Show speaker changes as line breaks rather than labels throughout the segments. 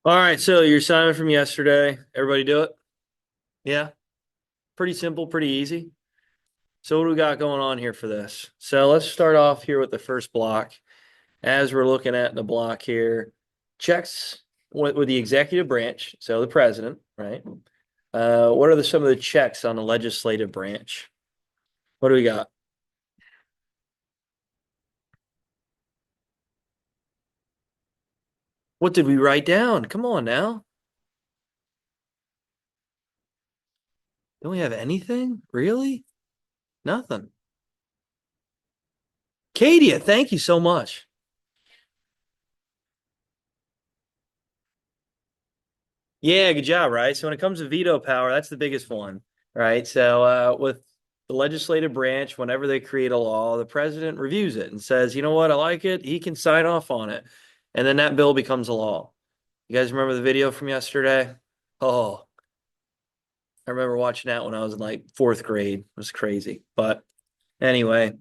All right, so your assignment from yesterday, everybody do it? Yeah, pretty simple, pretty easy. So what do we got going on here for this? So let's start off here with the first block. As we're looking at the block here, checks with the executive branch, so the president, right? What are some of the checks on the legislative branch? What do we got? What did we write down? Come on now. Don't we have anything? Really? Nothing. Katia, thank you so much. Yeah, good job, right? So when it comes to veto power, that's the biggest one, right? So with the legislative branch, whenever they create a law, the president reviews it and says, you know what, I like it. He can sign off on it. And then that bill becomes a law. You guys remember the video from yesterday? Oh, I remember watching that when I was in like fourth grade. It was crazy. But anyway,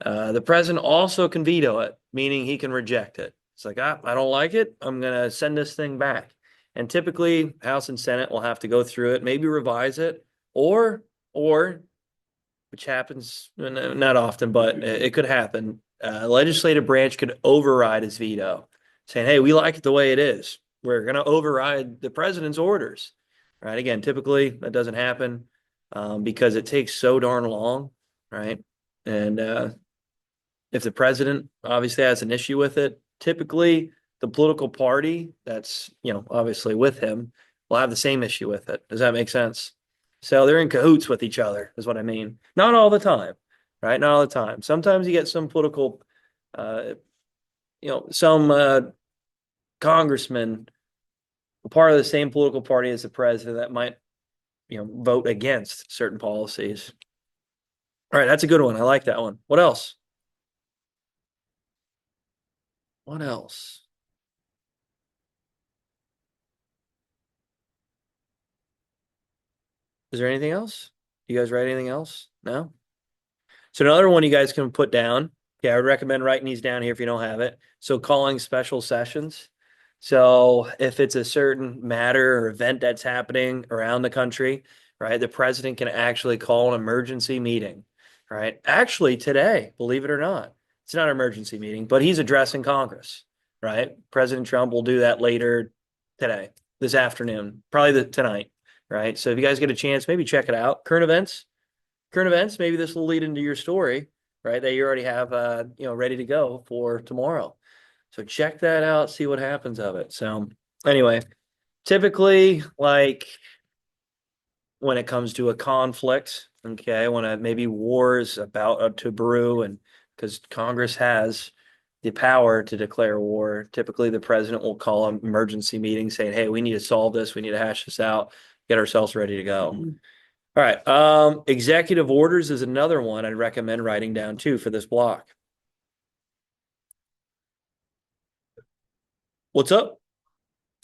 the president also can veto it, meaning he can reject it. It's like, I don't like it. I'm going to send this thing back. And typically, House and Senate will have to go through it, maybe revise it, or which happens not often, but it could happen. Legislative branch could override his veto, saying, "Hey, we like it the way it is. We're going to override the president's orders." Right? Again, typically that doesn't happen because it takes so darn long, right? And if the president obviously has an issue with it, typically the political party that's, obviously with him will have the same issue with it. Does that make sense? So they're in cahoots with each other, is what I mean. Not all the time, right? Not all the time. Sometimes you get some political, uh, some congressman, part of the same political party as the president that might, vote against certain policies. All right, that's a good one. I like that one. What else? What else? Is there anything else? You guys write anything else? No? So another one you guys can put down. Yeah, I would recommend writing these down here if you don't have it. So calling special sessions. So if it's a certain matter or event that's happening around the country, right, the president can actually call an emergency meeting, right? Actually, today, believe it or not, it's not an emergency meeting, but he's addressing Congress, right? President Trump will do that later today, this afternoon, probably tonight, right? So if you guys get a chance, maybe check it out. Current events, maybe this will lead into your story, right? That you already have, ready to go for tomorrow. So check that out, see what happens of it. So anyway, typically, like when it comes to a conflict, okay, when maybe war is about to brew, and because Congress has the power to declare war, typically the president will call an emergency meeting saying, "Hey, we need to solve this. We need to hash this out, get ourselves ready to go." All right. Executive orders is another one I'd recommend writing down too for this block. What's up?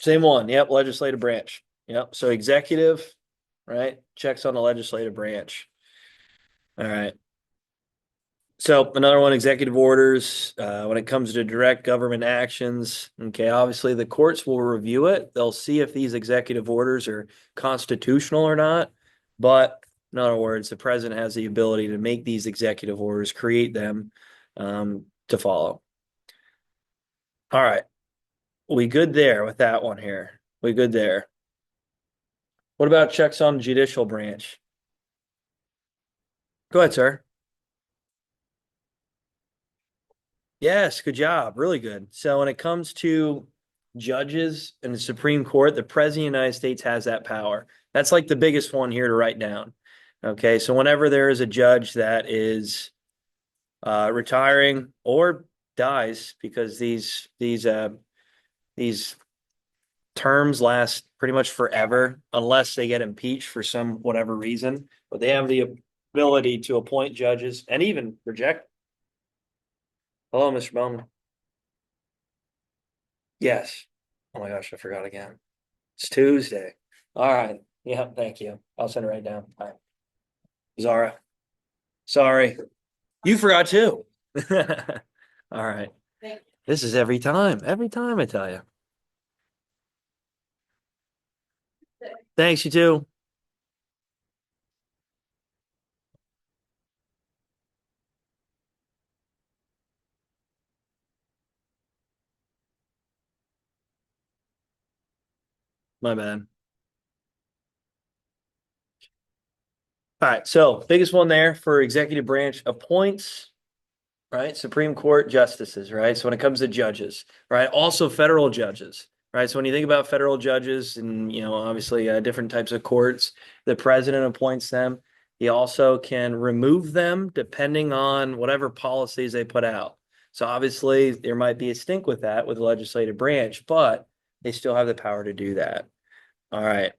Same one. Yep. Legislative branch. Yep. So executive, right? Checks on the legislative branch. All right. So another one, executive orders. When it comes to direct government actions, okay, obviously the courts will review it. They'll see if these executive orders are constitutional or not. But in other words, the president has the ability to make these executive orders, create them to follow. All right. We good there with that one here. We good there. What about checks on judicial branch? Go ahead, sir. Yes, good job. Really good. So when it comes to judges in the Supreme Court, the President of the United States has that power. That's like the biggest one here to write down. Okay, so whenever there is a judge that is retiring or dies, because these terms last pretty much forever unless they get impeached for some whatever reason, but they have the ability to appoint judges and even reject. Hello, Mr. Bowman. Yes. Oh my gosh, I forgot again. It's Tuesday. All right. Yeah, thank you. I'll send it right down. All right. Zara, sorry. You forgot too. All right. This is every time. Every time I tell you. Thanks, you too. My bad. All right. So, biggest one there for executive branch appoints, right? Supreme Court justices, right? So when it comes to judges, right? Also federal judges, right? So when you think about federal judges and, obviously different types of courts, the president appoints them. He also can remove them depending on whatever policies they put out. So obviously there might be a stink with that with the legislative branch, but they still have the power to do that. All right.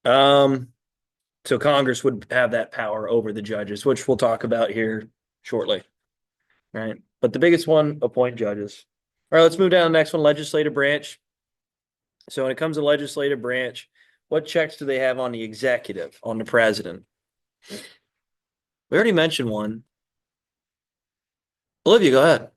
Um, so Congress would have that power over the judges, which we'll talk about here shortly. Right. But the biggest one, appoint judges. All right, let's move down to the next one, legislative branch. So when it comes to legislative branch, what checks do they have on the executive, on the president? We already mentioned one. Olivia, go ahead.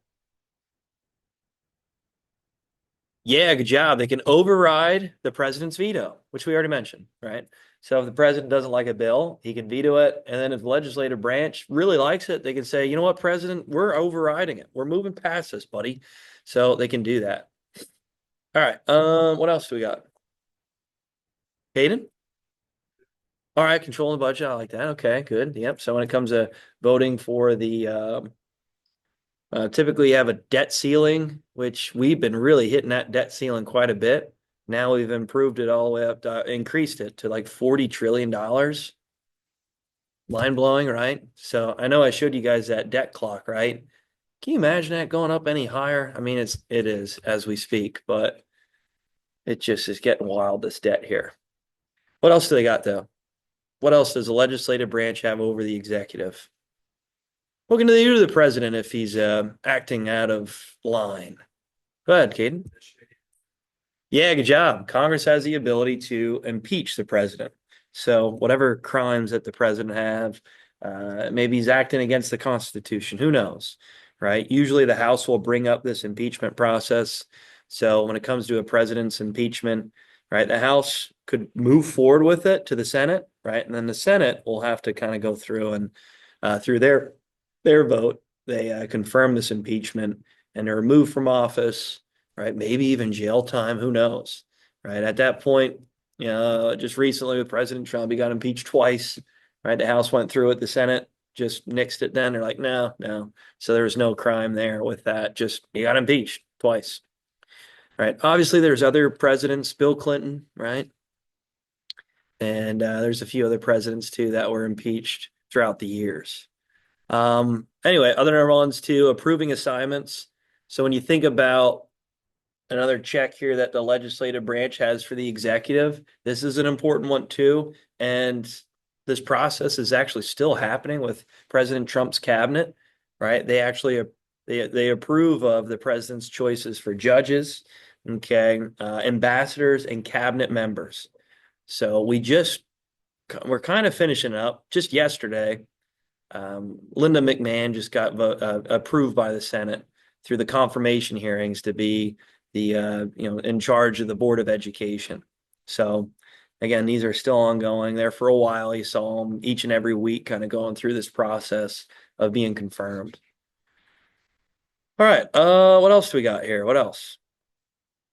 Yeah, good job. They can override the president's veto, which we already mentioned, right? So if the president doesn't like a bill, he can veto it. And then if the legislative branch really likes it, they can say, you know what, president, we're overriding it. We're moving past this, buddy. So they can do that. All right. What else do we got? Hayden? All right, controlling the budget. I like that. Okay, good. Yep. So when it comes to voting for the typically you have a debt ceiling, which we've been really hitting that debt ceiling quite a bit. Now we've improved it all the way up to increased it to like $40 trillion. Mind blowing, right? So I know I showed you guys that debt clock, right? Can you imagine that going up any higher? I mean, it is as we speak, but it just is getting wild, this debt here. What else do they got though? What else does the legislative branch have over the executive? What can they do to the president if he's acting out of line? Go ahead, Caden. Yeah, good job. Congress has the ability to impeach the president. So whatever crimes that the president have, maybe he's acting against the Constitution. Who knows, right? Usually the House will bring up this impeachment process. So when it comes to a president's impeachment, right, the House could move forward with it to the Senate, right, and then the Senate will have to kind of go through and through their vote, they confirm this impeachment and they're removed from office, right? Maybe even jail time. Who knows, right? At that point, just recently with President Trump, he got impeached twice, right? The House went through it, the Senate just nixed it. Then they're like, no, no. So there was no crime there with that. Just he got impeached twice, right? Obviously, there's other presidents, Bill Clinton, right? And there's a few other presidents too that were impeached throughout the years. Anyway, other ones too, approving assignments. So when you think about another check here that the legislative branch has for the executive, this is an important one too. And this process is actually still happening with President Trump's cabinet, right? They actually they approve of the president's choices for judges, okay, ambassadors and cabinet members. So we're kind of finishing up just yesterday. Linda McMahon just got approved by the Senate through the confirmation hearings to be the in charge of the Board of Education. So again, these are still ongoing. There for a while, you saw them each and every week, kind of going through this process of being confirmed. All right. What else do we got here? What else?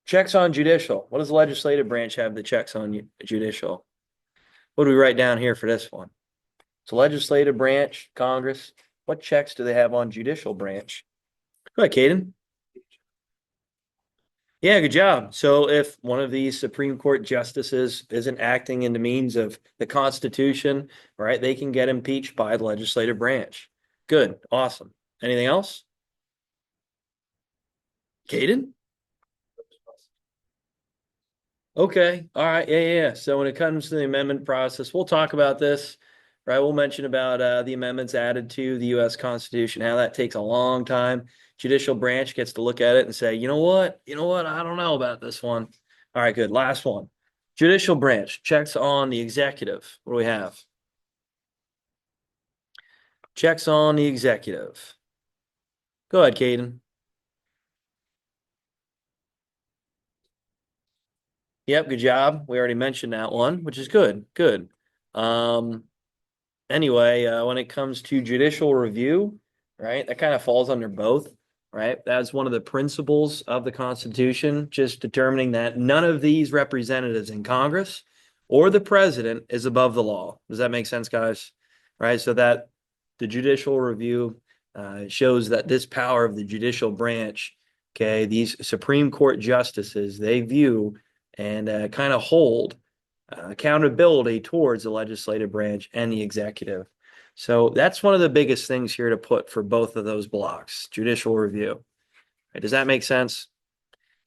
Checks on judicial. What does the legislative branch have the checks on judicial? What do we write down here for this one? So legislative branch, Congress, what checks do they have on judicial branch? Go ahead, Caden. Yeah, good job. So if one of these Supreme Court justices isn't acting in the means of the Constitution, right, they can get impeached by the legislative branch. Good. Awesome. Anything else? Caden? Okay. All right. Yeah, yeah, yeah. So when it comes to the amendment process, we'll talk about this, right? We'll mention about the amendments added to the U.S. Constitution, how that takes a long time. Judicial branch gets to look at it and say, you know what? You know what? I don't know about this one. All right, good. Last one. Judicial branch checks on the executive. What do we have? Checks on the executive. Go ahead, Caden. Yep, good job. We already mentioned that one, which is good. Good. Um, anyway, when it comes to judicial review, right, that kind of falls under both, right? That's one of the principles of the Constitution, just determining that none of these representatives in Congress or the president is above the law. Does that make sense, guys? Right. So that the judicial review shows that this power of the judicial branch, okay, these Supreme Court justices, they view and kind of hold accountability towards the legislative branch and the executive. So that's one of the biggest things here to put for both of those blocks, judicial review. Right, does that make sense?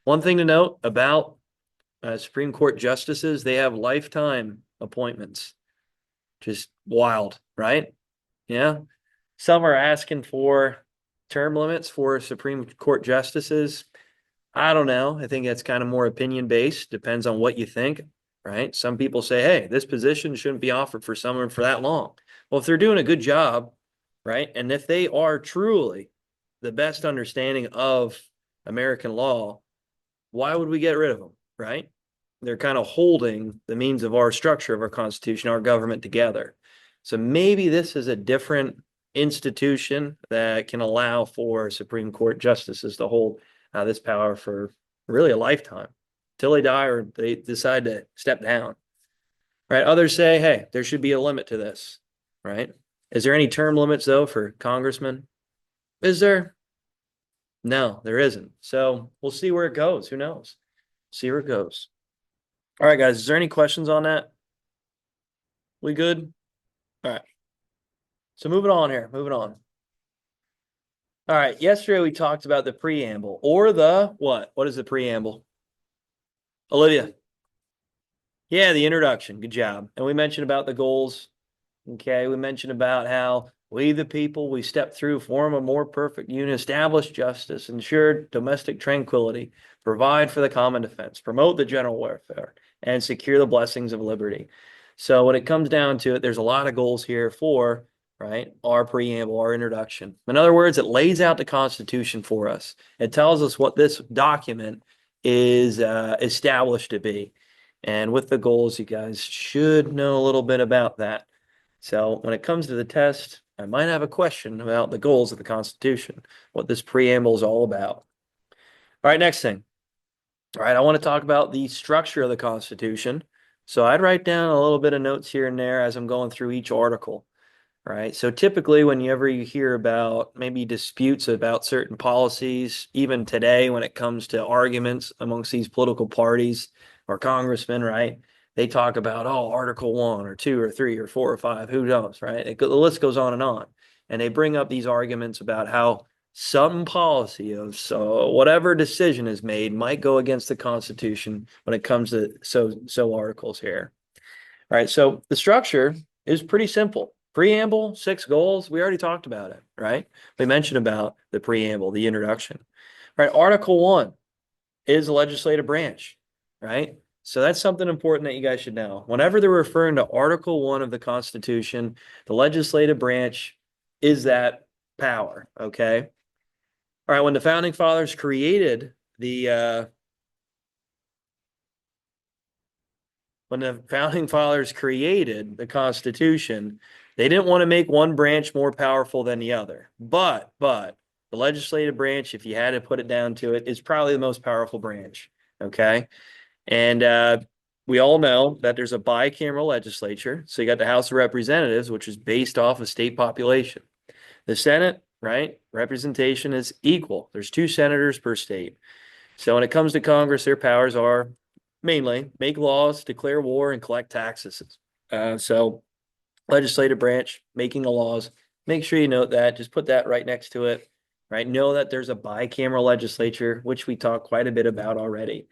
One thing to note about Supreme Court justices, they have lifetime appointments. Just wild, right? Yeah. Some are asking for term limits for Supreme Court justices. I don't know. I think that's kind of more opinion based. Depends on what you think, right? Some people say, hey, this position shouldn't be offered for someone for that long. Well, if they're doing a good job, right? And if they are truly the best understanding of American law, why would we get rid of them, right? They're kind of holding the means of our structure of our Constitution, our government together. So maybe this is a different institution that can allow for Supreme Court justices to hold this power for really a lifetime till they die or they decide to step down. Right. Others say, hey, there should be a limit to this. Right. Is there any term limits though for congressmen? Is there? No, there isn't. So we'll see where it goes. Who knows? See where it goes. All right, guys. Is there any questions on that? We good? All right. So moving on here. Moving on. All right. Yesterday we talked about the preamble or the what? What is the preamble? Olivia. Yeah, the introduction. Good job. And we mentioned about the goals. Okay, we mentioned about how we, the people, we step through, form a more perfect union, establish justice, ensure domestic tranquility, provide for the common defense, promote the general welfare, and secure the blessings of liberty. So when it comes down to it, there's a lot of goals here for, right, our preamble, our introduction. In other words, it lays out the Constitution for us. It tells us what this document is established to be. And with the goals, you guys should know a little bit about that. So when it comes to the test, I might have a question about the goals of the Constitution, what this preamble is all about. All right, next thing. All right, I want to talk about the structure of the Constitution. So I'd write down a little bit of notes here and there as I'm going through each article. Right. So typically, whenever you hear about maybe disputes about certain policies, even today, when it comes to arguments amongst these political parties or congressmen, right, they talk about, oh, Article 1 or 2 or 3 or 4 or 5, who knows, right? The list goes on. And they bring up these arguments about how some policy of whatever decision is made might go against the Constitution when it comes to so articles here. All right. So the structure is pretty simple. Preamble, 6 goals. We already talked about it, right? We mentioned about the preamble, the introduction. All right. Article 1 is the legislative branch, right? So that's something important that you guys should know. Whenever they're referring to Article 1 of the Constitution, the legislative branch is that power, okay? All right. When the founding fathers created the Constitution, they didn't want to make one branch more powerful than the other. But the legislative branch, if you had to put it down to it, is probably the most powerful branch. Okay. And we all know that there's a bicameral legislature. So you got the House of Representatives, which is based off of state population. The Senate, right? Representation is equal. There's 2 senators per state. So when it comes to Congress, their powers are mainly make laws, declare war, and collect taxes. So legislative branch, making the laws, make sure you note that. Just put that right next to it, right? Know that there's a bicameral legislature, which we talked quite a bit about already.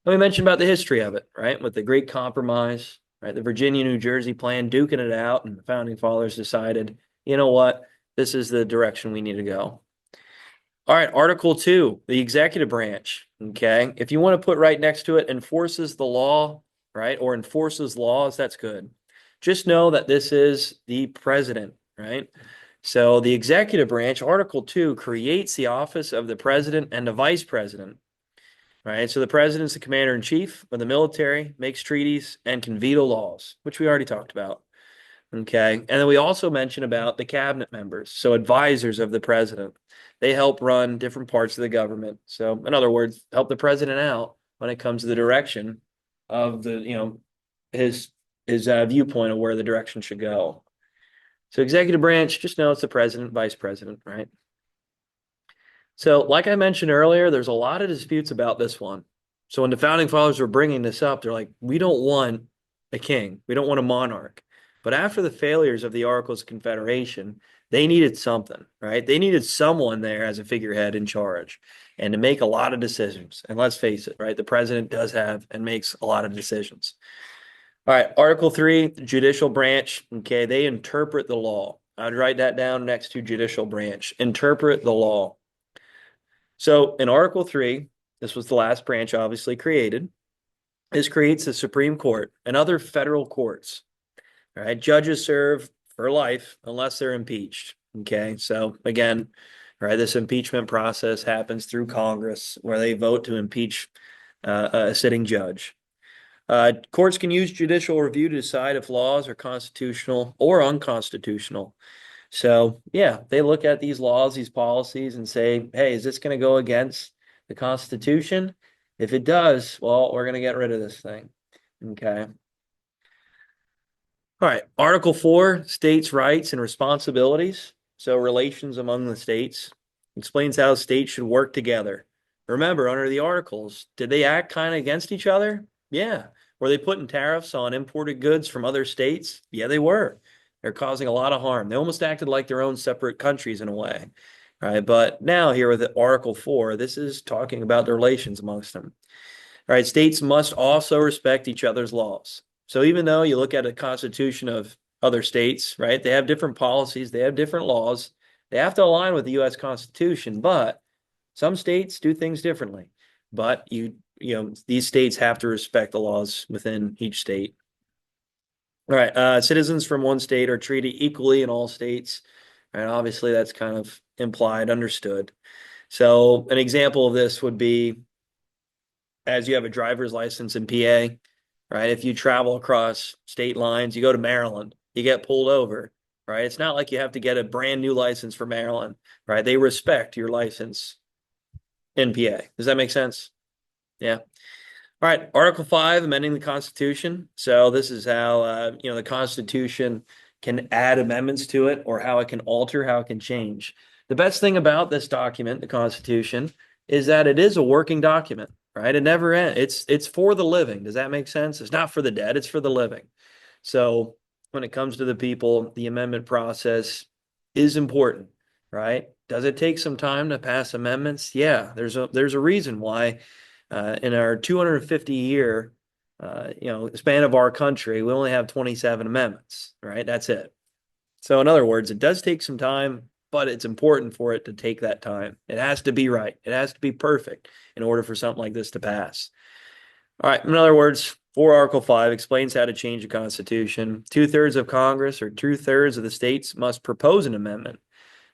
And we mentioned about the history of it, right? With the Great Compromise, right? The Virginia-New Jersey plan, duking it out, and the founding fathers decided, you know what? This is the direction we need to go. All right, Article 2, the executive branch. Okay. If you want to put right next to it, enforces the law, right? Or enforces laws, that's good. Just know that this is the president, right? So the executive branch, Article 2, creates the office of the president and the vice president. right? So the president's the commander in chief of the military, makes treaties, and can veto laws, which we already talked about. Okay. And then we also mentioned about the cabinet members, so advisors of the president. They help run different parts of the government. So, in other words, help the president out when it comes to the direction of his viewpoint of where the direction should go. So, executive branch, just know it's the president, vice president, right? So, like I mentioned earlier, there's a lot of disputes about this one. So, when the founding fathers were bringing this up, they're like, we don't want a king, we don't want a monarch. But after the failures of the Articles of Confederation, they needed something, right? They needed someone there as a figurehead in charge and to make a lot of decisions. And let's face it, right? The president does have and makes a lot of decisions. All right, Article 3, judicial branch. Okay, they interpret the law. I'd write that down next to judicial branch. Interpret the law. So in Article 3, this was the last branch obviously created. This creates the Supreme Court and other federal courts. All right, judges serve for life unless they're impeached. Okay, so again, right, this impeachment process happens through Congress where they vote to impeach a sitting judge. Courts can use judicial review to decide if laws are constitutional or unconstitutional. So, yeah, they look at these laws, these policies, and say, hey, is this going to go against the Constitution? If it does, well, we're going to get rid of this thing. Okay. All right. Article 4, states' rights and responsibilities. So, relations among the states explains how states should work together. Remember, under the articles, did they act kind of against each other? Yeah. Were they putting tariffs on imported goods from other states? Yeah, they were. They're causing a lot of harm. They almost acted like their own separate countries in a way. Right. But now, here with Article 4, this is talking about the relations amongst them. All right, states must also respect each other's laws. So even though you look at a constitution of other states, right, they have different policies, they have different laws, they have to align with the U.S. Constitution, but some states do things differently. But these states have to respect the laws within each state. All right, citizens from one state are treated equally in all states. Right, obviously that's kind of implied, understood. So an example of this would be as you have a driver's license in PA, right? If you travel across state lines, you go to Maryland, you get pulled over, right? It's not like you have to get a brand new license for Maryland, right? They respect your license in PA. Does that make sense? Yeah. All right. Article 5, amending the Constitution. So this is how the Constitution can add amendments to it or how it can alter, how it can change. The best thing about this document, the Constitution, is that it is a working document, right? It never ends. It's for the living. Does that make sense? It's not for the dead, it's for the living. So when it comes to the people, the amendment process is important, right? Does it take some time to pass amendments? Yeah, there's a reason why in our 250-year span of our country, we only have 27 amendments, right? That's it. So in other words, it does take some time, but it's important for it to take that time. It has to be right. It has to be perfect in order for something like this to pass. All right. In other words, for Article 5 explains how to change the Constitution. 2/3 of Congress or 2/3 of the states must propose an amendment,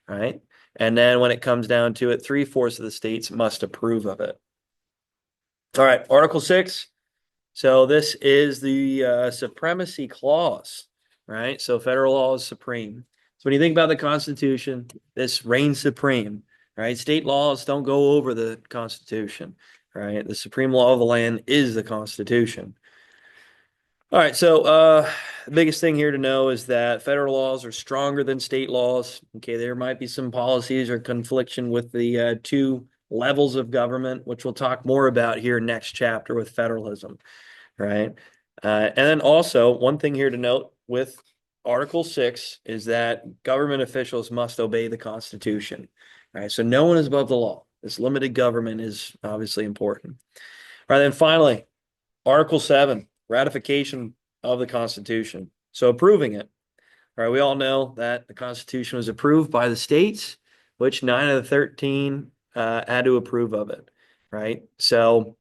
right? And then when it comes down to it, 3/4 of the states must approve of it. All right. Article 6. So this is the supremacy clause, right? So federal law is supreme. So when you think about the Constitution, this reigns supreme, right? State laws don't go over the Constitution, right? The supreme law of the land is the Constitution. All right, so the biggest thing here to know is that federal laws are stronger than state laws. Okay, there might be some policies or confliction with the two levels of government, which we'll talk more about here next chapter with federalism, right? And then also, one thing here to note with Article 6 is that government officials must obey the Constitution, right? So no one is above the law. This limited government is obviously important. All right, then finally, Article 7, ratification of the Constitution. So approving it. All right, we all know that the Constitution was approved by the states, which 9 of the 13 had to approve of it, right? So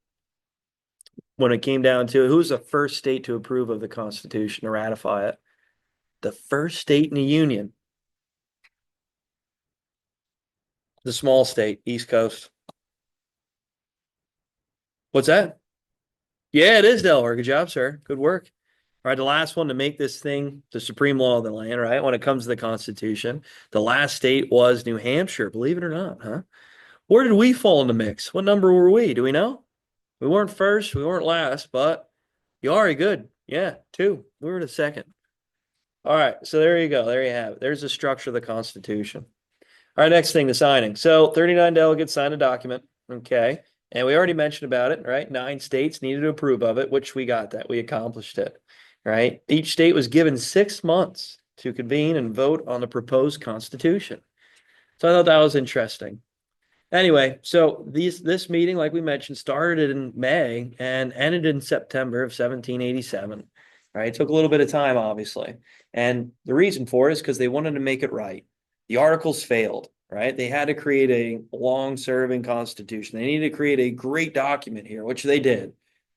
when it came down to it, who was the first state to approve of the Constitution to ratify it? The first state in the Union, the small state, East Coast. What's that? Yeah, it is Delaware. Good job, sir. Good work. All right, the last one to make this thing the supreme law of the land, right? When it comes to the Constitution, the last state was New Hampshire, believe it or not, huh? Where did we fall in the mix? What number were we? Do we know? We weren't first, we weren't last, but you are good. Yeah, two. We were the second. All right, so there you go. There you have it. There's the structure of the Constitution. All right, next thing, the signing. So 39 delegates signed a document. Okay. And we already mentioned about it, right? 9 states needed to approve of it, which we got that. We accomplished it, right? Each state was given 6 months to convene and vote on the proposed constitution. So I thought that was interesting. Anyway, so this meeting, like we mentioned, started in May and ended in September of 1787. Right? It took a little bit of time, obviously. And the reason for it is because they wanted to make it right. The articles failed, right? They had to create a long-serving constitution. They needed to create a great document here, which they did.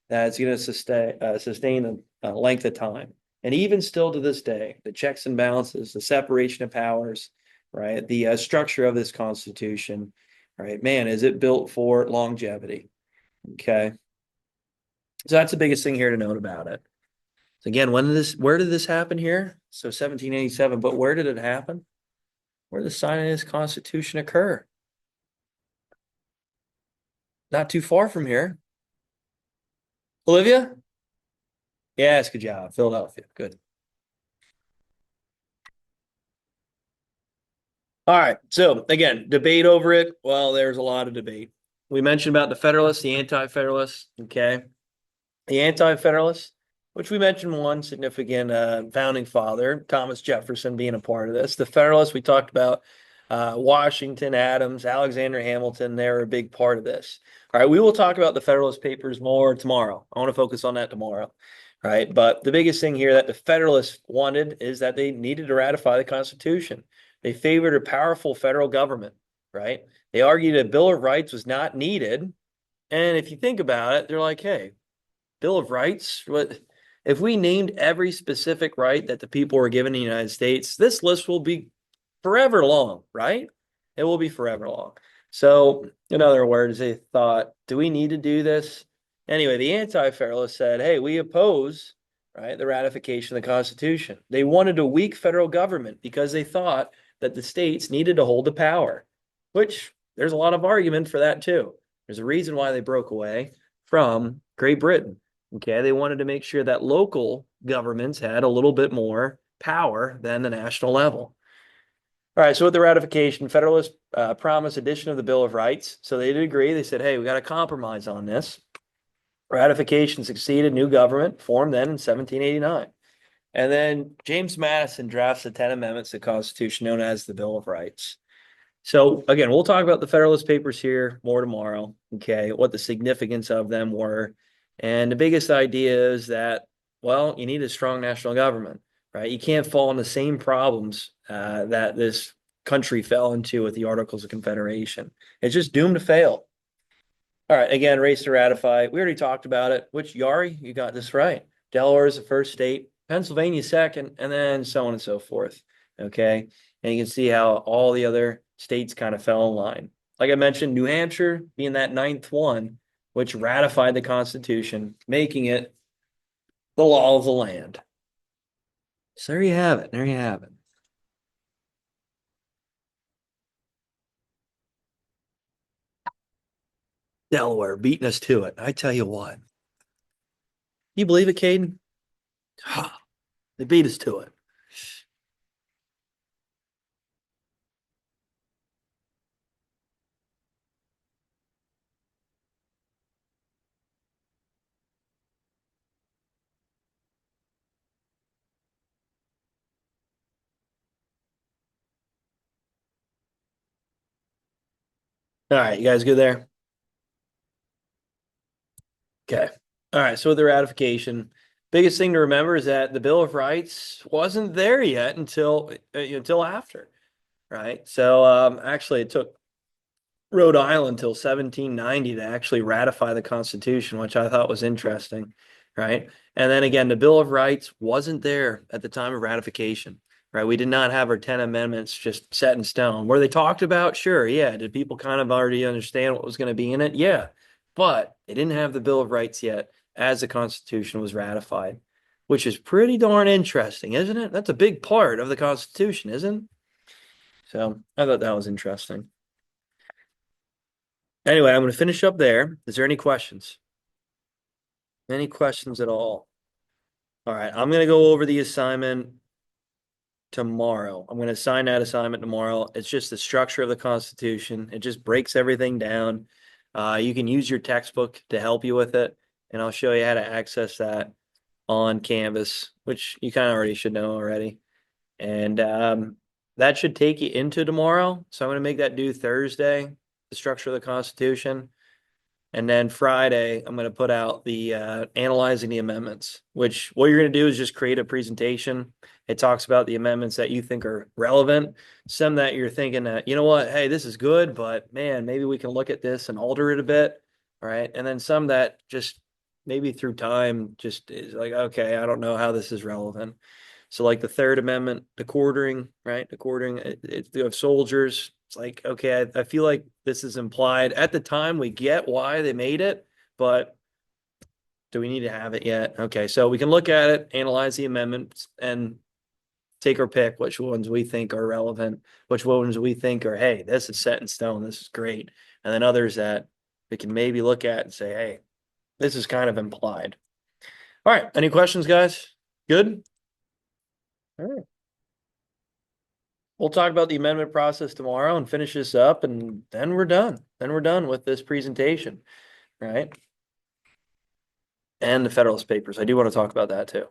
That's going to sustain a length of time. And even still to this day, the checks and balances, the separation of powers, right? The structure of this constitution, right? Man, is it built for longevity? Okay. So that's the biggest thing here to note about it. So again, where did this happen here? So 1787, but where did it happen? Where did the signing of this Constitution occur? Not too far from here. Olivia? Yes, good job. Philadelphia. Good. All right. So again, debate over it. Well, there's a lot of debate. We mentioned about the Federalists, the Anti-Federalists. Okay. The Anti-Federalists, which we mentioned one significant founding father, Thomas Jefferson, being a part of this. The Federalists, we talked about Washington, Adams, Alexander Hamilton. They're a big part of this. All right, we will talk about the Federalist Papers more tomorrow. I want to focus on that tomorrow. All right, but the biggest thing here that the Federalists wanted is that they needed to ratify the Constitution. They favored a powerful federal government, right? They argued a Bill of Rights was not needed. And if you think about it, they're like, hey, Bill of Rights, what if we named every specific right that the people were given in the United States, this list will be forever long, right? It will be forever long. So, in other words, they thought, do we need to do this? Anyway, the Anti-Federalists said, hey, we oppose, right, the ratification of the Constitution. They wanted a weak federal government because they thought that the states needed to hold the power, which there's a lot of argument for that too. There's a reason why they broke away from Great Britain. Okay, they wanted to make sure that local governments had a little bit more power than the national level. All right, so with the ratification, Federalists promised addition of the Bill of Rights. So they did agree. They said, hey, we got to compromise on this. Ratification succeeded, new government formed then in 1789. And then James Madison drafts the 10 amendments to the Constitution known as the Bill of Rights. So again, we'll talk about the Federalist Papers here more tomorrow, okay, what the significance of them were. And the biggest idea is that, well, you need a strong national government, right? You can't fall in the same problems that this country fell into with the Articles of Confederation. It's just doomed to fail. All right, again, race to ratify. We already talked about it. Which Yari, you got this right. Delaware is the first state, Pennsylvania second, and then so on and so forth. Okay. And you can see how all the other states kind of fell in line. Like I mentioned, New Hampshire being that ninth one, which ratified the Constitution, making it the law of the land. So there you have it. There you have it. Delaware beating us to it. I tell you what. You believe it, Caden? They beat us to it. All right, you guys good there? Okay. All right. So with the ratification, biggest thing to remember is that the Bill of Rights wasn't there yet until after, right? So actually, it took Rhode Island until 1790 to actually ratify the Constitution, which I thought was interesting, right? And then again, the Bill of Rights wasn't there at the time of ratification, right? We did not have our 10 amendments just set in stone. Were they talked about? Sure, yeah. Did people kind of already understand what was going to be in it? Yeah. but they didn't have the Bill of Rights yet as the Constitution was ratified, which is pretty darn interesting, isn't it? That's a big part of the Constitution, isn't it? So I thought that was interesting. Anyway, I'm going to finish up there. Is there any questions? Any questions at all? All right, I'm going to go over the assignment tomorrow. I'm going to assign that assignment tomorrow. It's just the structure of the Constitution. It just breaks everything down. You can use your textbook to help you with it, and I'll show you how to access that on Canvas, which you kind of already should know already. And that should take you into tomorrow. So I'm going to make that due Thursday, the structure of the Constitution. And then Friday, I'm going to put out the analyzing the amendments, which what you're going to do is just create a presentation. It talks about the amendments that you think are relevant, some that you're thinking that, you know what, hey, this is good, but man, maybe we can look at this and alter it a bit. All right. And then some that just maybe through time just is like, okay, I don't know how this is relevant. So like the Third Amendment, the quartering, right? The quartering of soldiers. It's like, okay, I feel like this is implied. At the time, we get why they made it, but do we need to have it yet? Okay, so we can look at it, analyze the amendments, and take our pick, which ones we think are relevant, which ones we think are, hey, this is set in stone, this is great. And then others that we can maybe look at and say, hey, this is kind of implied. All right, any questions, guys? Good? All right. We'll talk about the amendment process tomorrow and finish this up, and then we're done. Then we're done with this presentation, right? And the Federalist Papers. I do want to talk about that too.